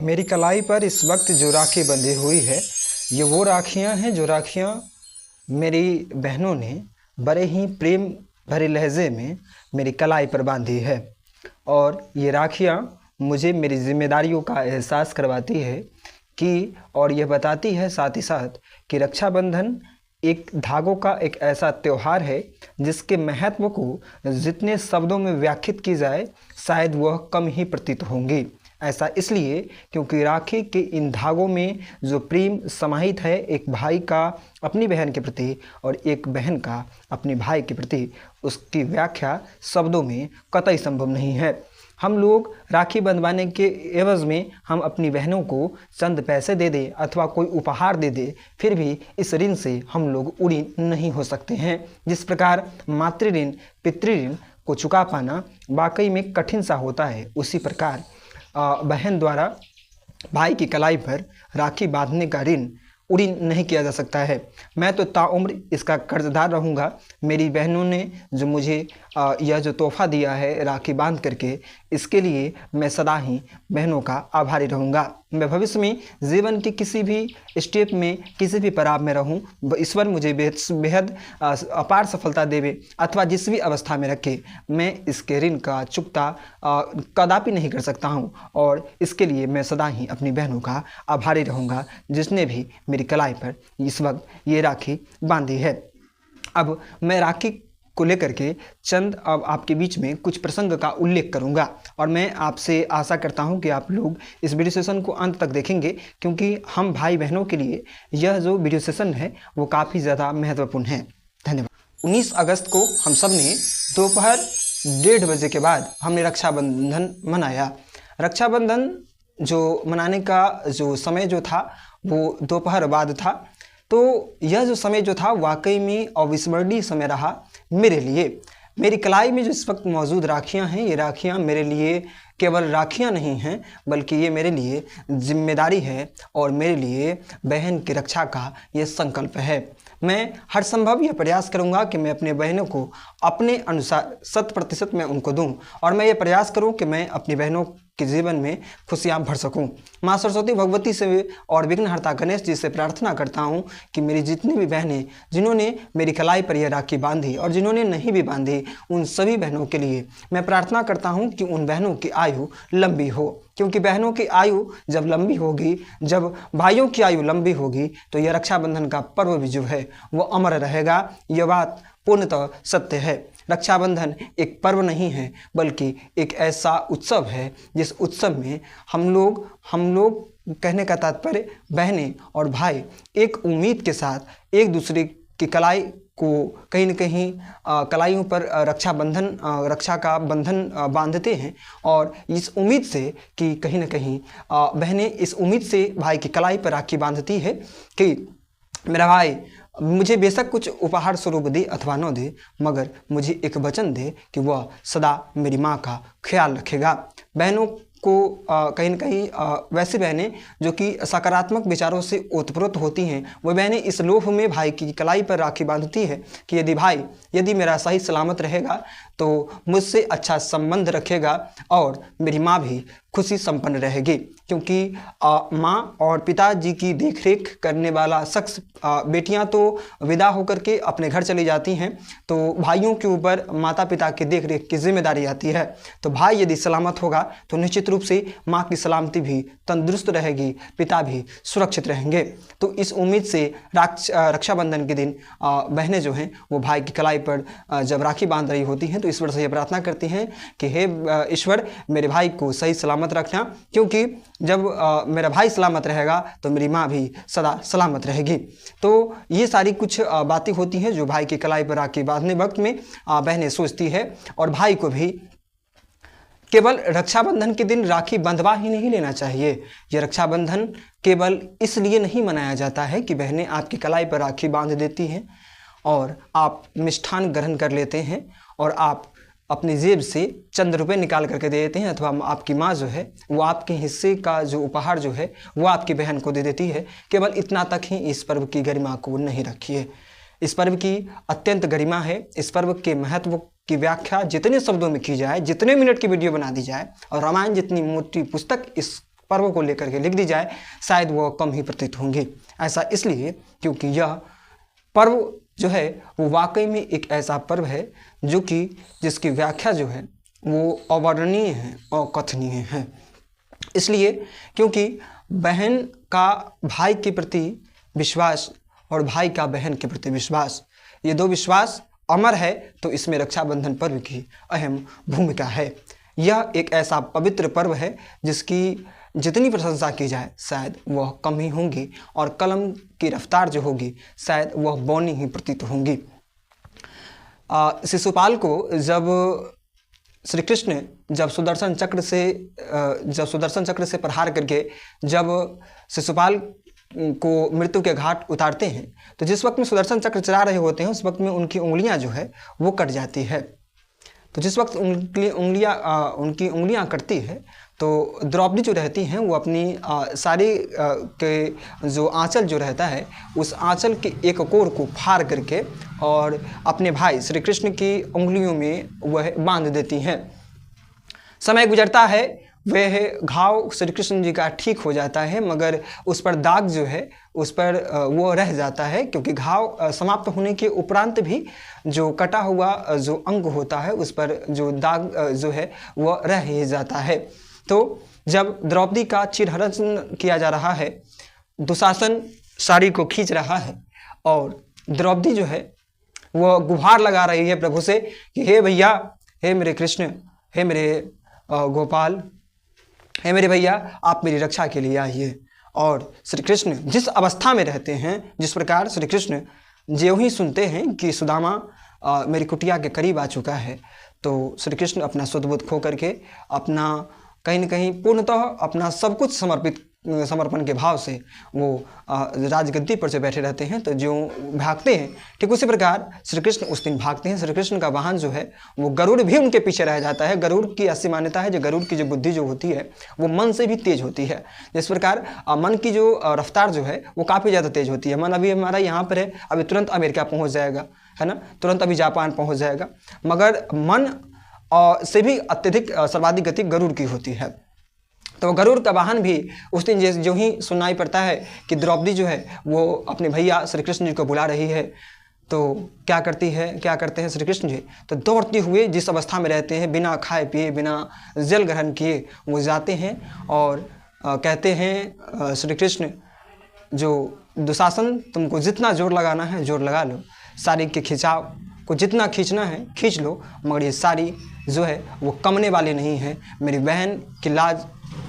मेरी कलाई पर इस वक्त जो राखी बंधी हुई है, ये वो राखियाँ हैं जो राखियाँ मेरी बहनों ने बड़े ही प्रेम भरे लहजे में मेरी कलाई पर बांधी है। और ये राखियाँ मुझे मेरी जिम्मेदारियों का एहसास करवाती है कि और यह बताती है साथ ही साथ कि रक्षाबंधन एक धागों का एक ऐसा त्यौहार है जिसके महत्व को जितने शब्दों में व्याख्यात की जाए शायद वह कम ही प्रतीत होंगी। ऐसा इसलिए क्योंकि राखी के इन धागों में जो प्रेम समाहित है, एक भाई का अपनी बहन के प्रति और एक बहन का अपने भाई के प्रति, उसकी व्याख्या शब्दों में कतई संभव नहीं है। हम लोग राखी बंधवाने के एवज में हम अपनी बहनों को चंद पैसे दे दें अथवा कोई उपहार दे दे, फिर भी इस ऋण से हम लोग उड़ी नहीं हो सकते हैं। जिस प्रकार मातृ ऋण पितृ ऋण को चुका पाना वाकई में कठिन सा होता है, उसी प्रकार बहन द्वारा भाई की कलाई पर राखी बांधने का ऋण उड़ी नहीं किया जा सकता है। मैं तो ताउम्र इसका कर्जदार रहूँगा। मेरी बहनों ने जो मुझे यह जो तोहफा दिया है राखी बांध करके, इसके लिए मैं सदा ही बहनों का आभारी रहूँगा। मैं भविष्य में जीवन के किसी भी स्टेप में, किसी भी पड़ाव में रहूँ, ईश्वर मुझे बेहद अपार सफलता देवे अथवा जिस भी अवस्था में रखे, मैं इसके ऋण का चुकता कदापि नहीं कर सकता हूँ। और इसके लिए मैं सदा ही अपनी बहनों का आभारी रहूँगा जिसने भी मेरी कलाई पर इस वक्त ये राखी बांधी है। अब मैं राखी को लेकर के चंद अब आपके बीच में कुछ प्रसंग का उल्लेख करूंगा और मैं आपसे आशा करता हूं कि आप लोग इस वीडियो सेशन को अंत तक देखेंगे, क्योंकि हम भाई बहनों के लिए यह जो वीडियो सेशन है वो काफ़ी ज़्यादा महत्वपूर्ण है। धन्यवाद। 19 अगस्त को हम सब ने दोपहर 1:30 बजे के बाद हमने रक्षाबंधन मनाया। रक्षाबंधन जो मनाने का जो समय जो था वो दोपहर बाद था। तो यह जो समय जो था वाकई में अविस्मरणीय समय रहा मेरे लिए। मेरी कलाई में जो इस वक्त मौजूद राखियां हैं, ये राखियां मेरे लिए केवल राखियां नहीं हैं, बल्कि ये मेरे लिए जिम्मेदारी है और मेरे लिए बहन की रक्षा का ये संकल्प है। मैं हर संभव यह प्रयास करूंगा कि मैं अपने बहनों को अपने अनुसार 100% मैं उनको दूं और मैं ये प्रयास करूं कि मैं अपनी बहनों के जीवन में खुशियां भर सकूं। माँ सरस्वती भगवती से और विघ्नहर्ता गणेश जी से प्रार्थना करता हूं कि मेरी जितनी भी बहनें जिन्होंने मेरी कलाई पर यह राखी बांधी और जिन्होंने नहीं भी बांधी, उन सभी बहनों के लिए मैं प्रार्थना करता हूं कि उन बहनों की आयु लंबी हो, क्योंकि बहनों की आयु जब लंबी होगी, जब भाइयों की आयु लंबी होगी, तो यह रक्षाबंधन का पर्व भी जो है वो अमर रहेगा। यह बात पूर्णतः सत्य है। रक्षाबंधन एक पर्व नहीं है, बल्कि एक ऐसा उत्सव है जिस उत्सव में हम लोग कहने का तात्पर्य बहनें और भाई एक उम्मीद के साथ एक दूसरे की कलाई को कहीं न कहीं कलाइयों पर रक्षा का बंधन बांधते हैं और इस उम्मीद से कि कहीं न कहीं बहनें इस उम्मीद से भाई की कलाई पर राखी बांधती है कि मेरा भाई मुझे बेशक कुछ उपहार स्वरूप दे अथवा न दे, मगर मुझे एक वचन दे कि वह सदा मेरी माँ का ख्याल रखेगा। बहनों को कहीं न कहीं वैसी बहनें जो कि सकारात्मक विचारों से ओतप्रोत होती हैं, वह बहनें इस लोभ में भाई की कलाई पर राखी बांधती है कि यदि मेरा सही सलामत रहेगा तो मुझसे अच्छा संबंध रखेगा और मेरी माँ भी खुशी संपन्न रहेगी। क्योंकि माँ और पिताजी की देखरेख करने वाला शख्स, बेटियां तो विदा होकर के अपने घर चली जाती हैं, तो भाइयों के ऊपर माता पिता की देखरेख की जिम्मेदारी आती है। तो भाई यदि सलामत होगा तो निश्चित रूप से माँ की सलामती भी तंदुरुस्त रहेगी, पिता भी सुरक्षित रहेंगे। तो इस उम्मीद से रक्षाबंधन के दिन बहनें जो हैं वो भाई की कलाई पर जब राखी बांध रही होती हैं तो ईश्वर से यह प्रार्थना करती हैं कि हे ईश्वर, मेरे भाई को सही सलामत रखना, क्योंकि जब मेरा भाई सलामत रहेगा तो मेरी माँ भी सदा सलामत रहेगी। तो ये सारी कुछ बातें होती हैं जो भाई की कलाई पर राखी बांधने वक्त में बहनें सोचती है। और भाई को भी केवल रक्षाबंधन के दिन राखी बंधवा ही नहीं लेना चाहिए। यह रक्षाबंधन केवल इसलिए नहीं मनाया जाता है कि बहनें आपकी कलाई पर राखी बांध देती हैं और आप मिष्ठान ग्रहण कर लेते हैं और आप अपनी जेब से चंद रुपए निकाल करके दे देते हैं, अथवा आपकी माँ जो है वो आपके हिस्से का जो उपहार जो है वो आपकी बहन को दे देती है। केवल इतना तक ही इस पर्व की गरिमा को नहीं रखिए। इस पर्व की अत्यंत गरिमा है। इस पर्व के महत्व की व्याख्या जितने शब्दों में की जाए, जितने मिनट की वीडियो बना दी जाए और रामायण जितनी मोटी पुस्तक इस पर्व को लेकर के लिख दी जाए शायद वह कम ही प्रतीत होंगी। ऐसा इसलिए क्योंकि यह पर्व जो है वो वाकई में एक ऐसा पर्व है जो कि जिसकी व्याख्या जो है वो अवर्णनीय है, अकथनीय है। इसलिए क्योंकि बहन का भाई के प्रति विश्वास और भाई का बहन के प्रति विश्वास, ये दो विश्वास अमर है, तो इसमें रक्षाबंधन पर्व की अहम भूमिका है। यह एक ऐसा पवित्र पर्व है जिसकी जितनी प्रशंसा की जाए शायद वह कम ही होंगी और कलम की रफ्तार जो होगी शायद वह बौनी ही प्रतीत होंगी। शिशुपाल को जब श्री कृष्ण जब सुदर्शन चक्र से प्रहार करके जब शिशुपाल को मृत्यु के घाट उतारते हैं, तो जिस वक्त में सुदर्शन चक्र चला रहे होते हैं उस वक्त में उनकी उंगलियां जो है वो कट जाती है। तो जिस वक्त उनकी उंगलियां कटती है तो द्रौपदी जो रहती हैं वो अपनी साड़ी के जो आंचल जो रहता है उस आंचल के एक कोर को फाड़ करके और अपने भाई श्री कृष्ण की उंगलियों में वह बांध देती हैं। समय गुजरता है, वह घाव श्री कृष्ण जी का ठीक हो जाता है, मगर उस पर दाग जो है उस पर वो रह जाता है, क्योंकि घाव समाप्त होने के उपरांत भी जो कटा हुआ जो अंग होता है उस पर जो दाग जो है वह रह ही जाता है। तो जब द्रौपदी का चिरहरण किया जा रहा है, दुशासन साड़ी को खींच रहा है और द्रौपदी जो है वह गुहार लगा रही है प्रभु से कि हे भैया, हे मेरे कृष्ण, हे मेरे गोपाल, हे मेरे भैया, आप मेरी रक्षा के लिए आइए। और श्री कृष्ण जिस अवस्था में रहते हैं, जिस प्रकार श्री कृष्ण ज्यों ही सुनते हैं कि सुदामा मेरी कुटिया के करीब आ चुका है, तो श्री कृष्ण अपना सुध-बुध खो करके अपना कहीं न कहीं पूर्णतः अपना सब कुछ समर्पण के भाव से वो राजगद्दी पर जो बैठे रहते हैं, तो जो भागते हैं ठीक उसी प्रकार श्री कृष्ण उस दिन भागते हैं। श्री कृष्ण का वाहन जो है वो गरुड़ भी उनके पीछे रह जाता है। गरुड़ की ऐसी मान्यता है जो गरुड़ की जो बुद्धि जो होती है वो मन से भी तेज होती है। जिस प्रकार मन की जो रफ्तार जो है वो काफ़ी ज़्यादा तेज होती है। मन अभी हमारा यहाँ पर है, अभी तुरंत अमेरिका पहुँच जाएगा, है ना, तुरंत अभी जापान पहुँच जाएगा, मगर मन से भी अत्यधिक सर्वाधिक गति गरुड़ की होती है। तो गरुड़ का वाहन भी उस दिन जो ही सुनाई पड़ता है कि द्रौपदी जो है वो अपने भैया श्री कृष्ण जी को बुला रही है, तो क्या करते हैं श्री कृष्ण जी, तो दौड़ते हुए जिस अवस्था में रहते हैं, बिना खाए पिए, बिना जल ग्रहण किए वो जाते हैं और कहते हैं श्री कृष्ण, जो दुशासन, तुमको जितना जोर लगाना है जोर लगा लो, साड़ी के खिंचाव को जितना खींचना है खींच लो, मगर ये साड़ी जो है वो कमने वाली नहीं है। मेरी बहन की लाज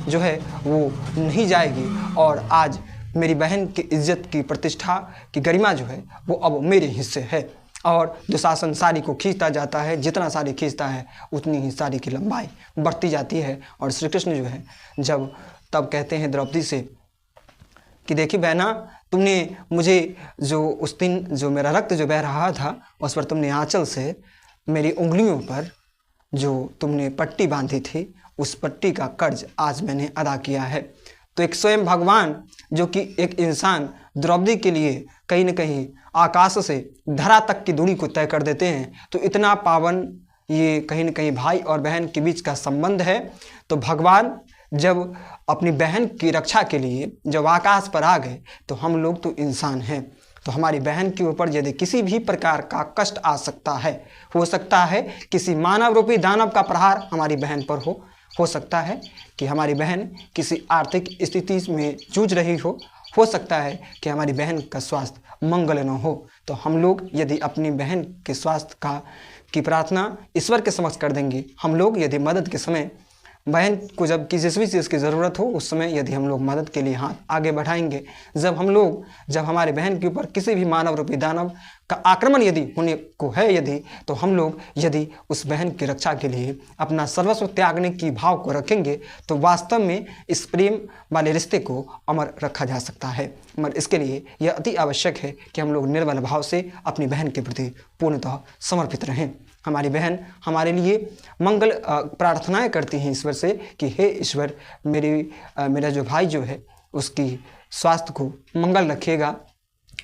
जो है वो नहीं जाएगी और आज मेरी बहन की इज्जत की प्रतिष्ठा की गरिमा जो है वो अब मेरे हिस्से है। और दुशासन साड़ी को खींचता जाता है, जितना साड़ी खींचता है उतनी ही साड़ी की लंबाई बढ़ती जाती है। और श्री कृष्ण जो है जब तब कहते हैं द्रौपदी से कि देखी बहना, तुमने मुझे जो उस दिन जो मेरा रक्त जो बह रहा था उस पर तुमने आंचल से मेरी उंगलियों पर जो तुमने पट्टी बांधी थी उस पट्टी का कर्ज आज मैंने अदा किया है। तो एक स्वयं भगवान जो कि एक इंसान द्रौपदी के लिए कहीं न कहीं आकाश से धरा तक की दूरी को तय कर देते हैं, तो इतना पावन ये कहीं न कहीं भाई और बहन के बीच का संबंध है। तो भगवान जब अपनी बहन की रक्षा के लिए जब आकाश पर आ गए, तो हम लोग तो इंसान हैं, तो हमारी बहन के ऊपर यदि किसी भी प्रकार का कष्ट आ सकता है, हो सकता है किसी मानव रूपी दानव का प्रहार हमारी बहन पर हो सकता है कि हमारी बहन किसी आर्थिक स्थिति में जूझ रही हो सकता है कि हमारी बहन का स्वास्थ्य मंगल न हो। तो हम लोग यदि अपनी बहन के स्वास्थ्य की प्रार्थना ईश्वर के समक्ष कर देंगे, हम लोग यदि मदद के समय बहन को जब जिस भी चीज़ की ज़रूरत हो उस समय यदि हम लोग मदद के लिए हाथ आगे बढ़ाएंगे, जब हमारे बहन के ऊपर किसी भी मानव रूपी दानव का आक्रमण यदि होने को है तो हम लोग यदि उस बहन की रक्षा के लिए अपना सर्वस्व त्यागने की भाव को रखेंगे, तो वास्तव में इस प्रेम वाले रिश्ते को अमर रखा जा सकता है। मगर इसके लिए यह अति आवश्यक है कि हम लोग निर्मल भाव से अपनी बहन के प्रति पूर्णतः समर्पित रहें। हमारी बहन हमारे लिए मंगल प्रार्थनाएं करती हैं ईश्वर से कि हे ईश्वर, मेरा जो भाई जो है उसकी स्वास्थ्य को मंगल रखिएगा,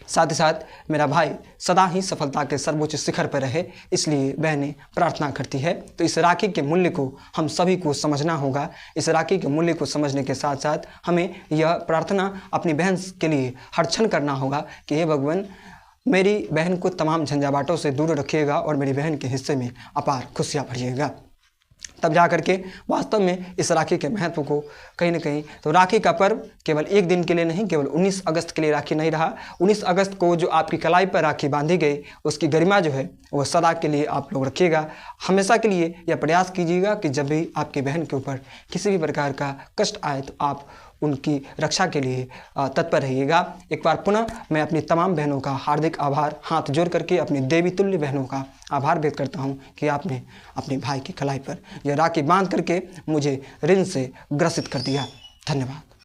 साथ ही साथ मेरा भाई सदा ही सफलता के सर्वोच्च शिखर पर रहे, इसलिए बहनें प्रार्थना करती है। तो इस राखी के मूल्य को हम सभी को समझना होगा। इस राखी के मूल्य को समझने के साथ साथ हमें यह प्रार्थना अपनी बहन के लिए हर क्षण करना होगा कि हे भगवान, मेरी बहन को तमाम झंझावातों से दूर रखिएगा और मेरी बहन के हिस्से में अपार खुशियाँ भरिएगा। तब जा करके वास्तव में इस राखी के महत्व को कहीं ना कहीं, तो राखी का पर्व केवल एक दिन के लिए नहीं, केवल 19 अगस्त के लिए राखी नहीं रहा। 19 अगस्त को जो आपकी कलाई पर राखी बांधी गई, उसकी गरिमा जो है वो सदा के लिए आप लोग रखिएगा। हमेशा के लिए यह प्रयास कीजिएगा कि जब भी आपकी बहन के ऊपर किसी भी प्रकार का कष्ट आए तो आप उनकी रक्षा के लिए तत्पर रहिएगा। एक बार पुनः मैं अपनी तमाम बहनों का हार्दिक आभार हाथ जोड़ करके अपनी देवी तुल्य बहनों का आभार व्यक्त करता हूं कि आपने अपने भाई की कलाई पर यह राखी बांध करके मुझे ऋण से ग्रसित कर दिया। धन्यवाद।